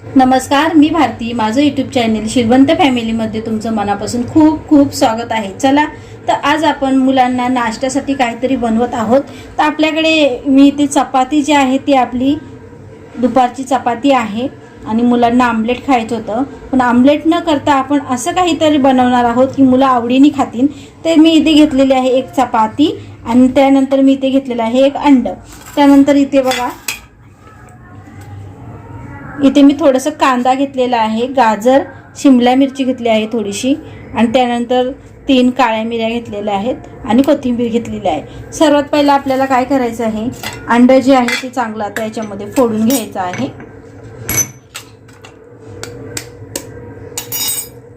नमस्कार, मी भारती. माझं YouTube channel Shrivant फॅमिलीमध्ये तुमचं मनापासून खूप खूप स्वागत आहे. चला तर आज आपण मुलांना नाश्त्यासाठी काहीतरी बनवत आहोत. तर आपल्याकडे मी इथे चपाती जी आहे ती आपली दुपारची चपाती आहे आणि मुलांना आमलेट खायचं होतं, पण आमलेट न करता आपण असं काहीतरी बनवणार आहोत की मुलं आवडीने खातील. तर मी इथे घेतलेली आहे एक चपाती आणि त्यानंतर मी इथे घेतलेलं आहे एक अंड. त्यानंतर इथे बघा, इथे मी थोडंसं कांदा घेतलेला आहे, गाजर, शिमला मिरची घेतली आहे थोडीशी, आणि त्यानंतर 3 काळ्या मिऱ्या घेतलेल्या आहेत आणि कोथिंबीर घेतलेली आहे. सर्वात पहिला आपल्याला काय करायचं आहे, अंड जे आहे ते चांगलं आता याच्यामध्ये फोडून घ्यायचं आहे.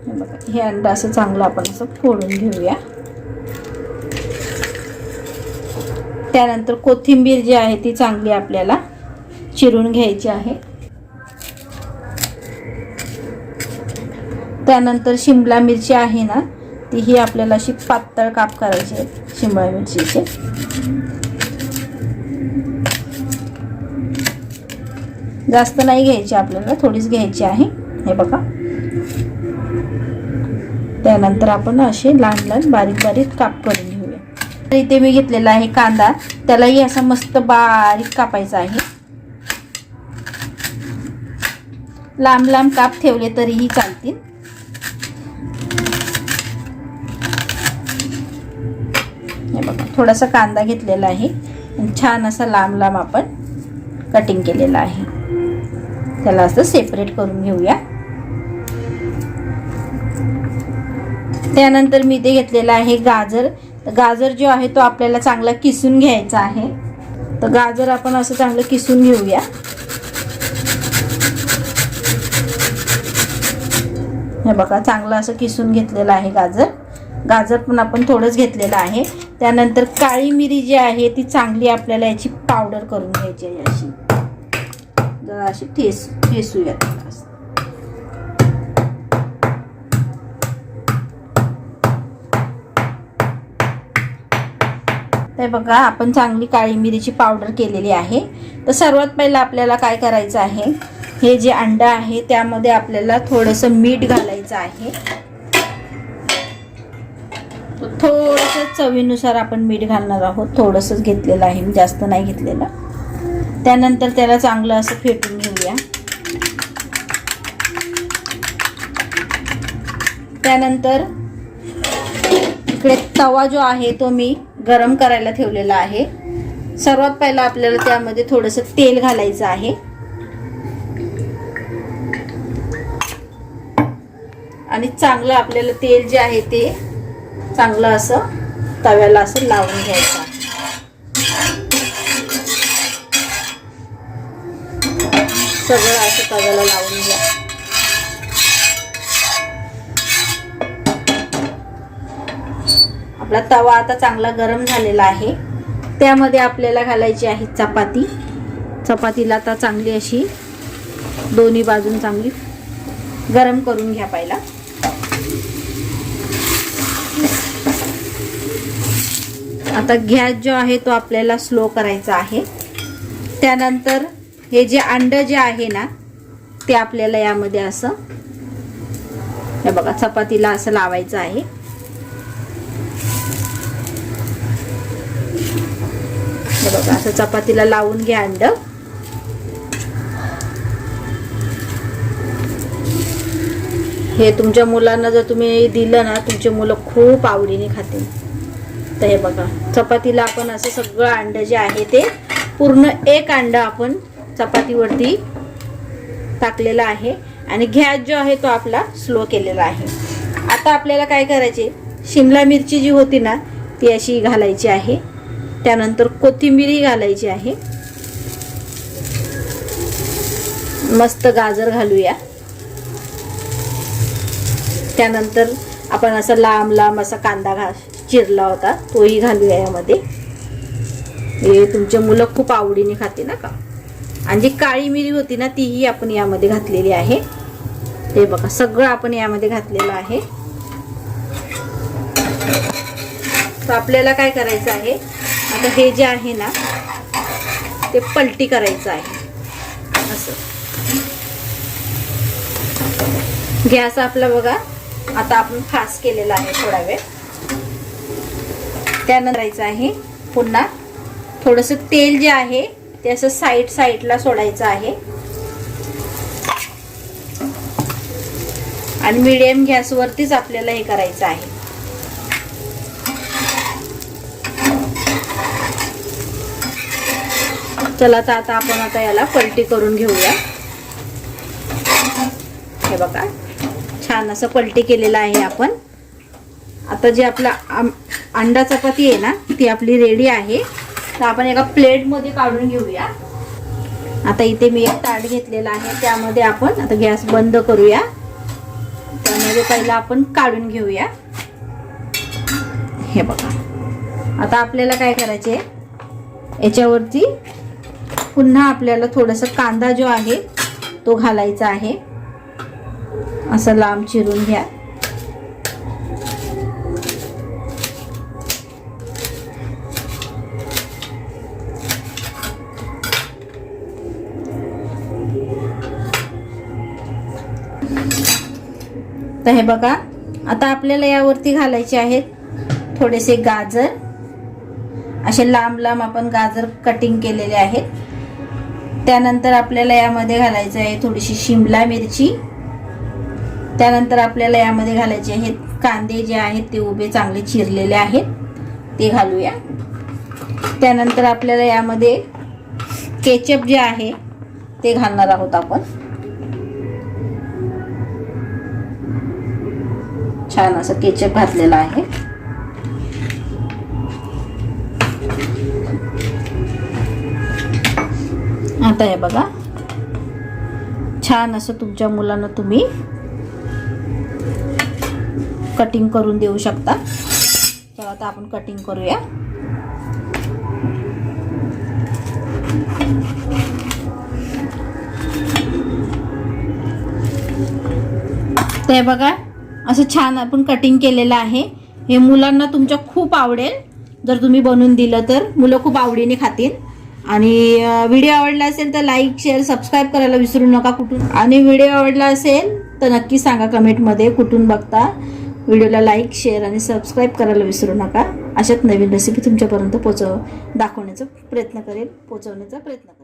हे बघा, हे अंड असं चांगलं आपण असं फोडून घेऊया. त्यानंतर कोथिंबीर जी आहे ती चांगली आपल्याला चिरून घ्यायची आहे. त्यानंतर शिमला मिरची आहे ना, तीही आपल्याला अशी पातळ काप करायची आहे शिमला मिरचीचे. जास्त नाही घ्यायची आपल्याला, थोडीच घ्यायची आहे. हे बघा, त्यानंतर आपण असे लहान लहान बारीक बारीक काप करून घेऊया. तर इथे मी घेतलेला आहे कांदा, त्यालाही असा मस्त बारीक कापायचा आहे. लांब लांब काप ठेवले तरीही चालतील. हे बघा, थोडासा कांदा घेतलेला आहे आणि छान असा लांब लांब आपण कटिंग केलेला आहे. त्याला असं सेपरेट करून घेऊया. त्यानंतर मी इथे घेतलेला आहे गाजर. गाजर जो आहे तो आपल्याला चांगला किसून घ्यायचा आहे. तर गाजर आपण असं चांगलं किसून घेऊया. हे बघा, चांगलं असं किसून घेतलेलं आहे गाजर. गाजर पण आपण थोडंच घेतलेलं आहे. त्यानंतर काळी मिरी जी आहे ती चांगली आपल्याला याची पावडर करून घ्यायची आहे. अशी जरा अशी ठेसूया. ते बघा, आपण चांगली काळी मिरीची पावडर केलेली आहे. तर सर्वात पहिला आपल्याला काय करायचं आहे, हे जे अंडा आहे त्यामध्ये आपल्याला थोडंसं मीठ घालायचं आहे. थोडंसं चवीनुसार आपण मीठ घालणार आहोत. थोडंसंच घेतलेलं आहे मी, जास्त नाही घेतलेलं. त्यानंतर त्याला चांगलं असं फेटून घेऊया. त्यानंतर इकडे तवा जो आहे तो मी गरम करायला ठेवलेला आहे. सर्वात पहिला आपल्याला त्यामध्ये थोडंसं तेल घालायचं आहे आणि चांगलं आपल्याला तेल जे आहे ते चांगलं असं तव्याला असं लावून घ्यायचं. सगळं असं तव्याला लावून घ्या. आपला तवा आता चांगला गरम झालेला आहे. त्यामध्ये आपल्याला घालायची आहे चपाती. चपातीला आता चांगली अशी दोन्ही बाजून चांगली गरम करून घ्या पहिला. आता गॅस जो आहे तो आपल्याला स्लो करायचा आहे. त्यानंतर हे जे अंड जे आहे ना ते आपल्याला यामध्ये असं, हे बघा, चपातीला असं लावायचं आहे. हे बघा, असं चपातीला लावून घ्या अंड. हे तुमच्या मुलांना जर तुम्ही दिलं ना, तुमचे मुलं खूप आवडीने खातील. तर हे बघा, चपातीला आपण असं सगळं अंड जे आहे ते पूर्ण एक अंड आपण चपातीवरती टाकलेला आहे आणि गॅस जो आहे तो आपला स्लो केलेला आहे. आता आपल्याला काय करायचे, शिमला मिरची जी होती ना ती अशी घालायची आहे. त्यानंतर कोथिंबीरही घालायची आहे. मस्त गाजर घालूया. त्यानंतर आपण असा लांब लांब असा कांदा चिरला होता तोही घालूया यामध्ये. हे तुमचे मुलं खूप आवडीने खाते ना का. आणि जी काळी मिरी होती ना तीही आपण यामध्ये घातलेली आहे. ते बघा, सगळं आपण यामध्ये घातलेलं आहे. तर आपल्याला काय करायचं आहे, आता हे जे आहे ना ते पलटी करायचं आहे असं. गॅस आपला बघा आता आपण फास्ट केलेला आहे थोडा वेळ. त्यानंतर करायचं आहे पुन्हा थोडंसं तेल जे आहे ते असं साईडला सोडायचं आहे आणि मीडियम गॅसवरतीच आपल्याला हे करायचं आहे. चला तर आता आपण याला पलटी करून घेऊया. हे बघा छान असं पलटी केलेलं आहे आपण. आता जे आपला अंडा चपाती आहे ना ती आपली रेडी आहे. तर आपण एका प्लेटमध्ये काढून घेऊया. आता इथे मी एक ताट घेतलेला आहे त्यामध्ये आपण आता गॅस बंद करूया. त्यामध्ये पहिला आपण काढून घेऊया. हे बघा आता आपल्याला काय करायचे याच्यावरती पुन्हा आपल्याला थोडंसं कांदा जो आहे तो घालायचा आहे. असं लांब चिरून घ्या. तर हे बघा आता आपल्याला यावरती घालायचे आहेत थोडेसे गाजर. असे लांब लांब आपण गाजर कटिंग केलेले आहेत. त्यानंतर आपल्याला यामध्ये घालायचं आहे थोडीशी शिमला मिरची. त्यानंतर आपल्याला यामध्ये घालायचे आहेत कांदे जे आहेत ते उभे चांगले चिरलेले आहेत ते घालूया. त्यानंतर आपल्याला यामध्ये केचप जे आहे ते घालणार आहोत आपण. छान असं केचप घातलेलं आहे. आता हे बघा छान असं तुमच्या मुलांना तुम्ही कटिंग करून देऊ शकता. तर आता आपण कटिंग करूया. ते बघा असं छान आपण कटिंग केलेलं आहे. हे मुलांना तुमच्या खूप आवडेल जर तुम्ही बनवून दिलं तर. मुलं खूप आवडीने खातील. आणि व्हिडिओ आवडला असेल तर लाईक शेअर सबस्क्राईब करायला विसरू नका. आणि व्हिडिओ आवडला असेल तर नक्की सांगा कमेंटमध्ये कुठून बघता. व्हिडिओला लाईक शेअर आणि सबस्क्राईब करायला विसरू नका. अशाच नवीन रेसिपी तुमच्यापर्यंत दाखवण्याचा प्रयत्न करेल, पोहोचवण्याचा प्रयत्न करेल.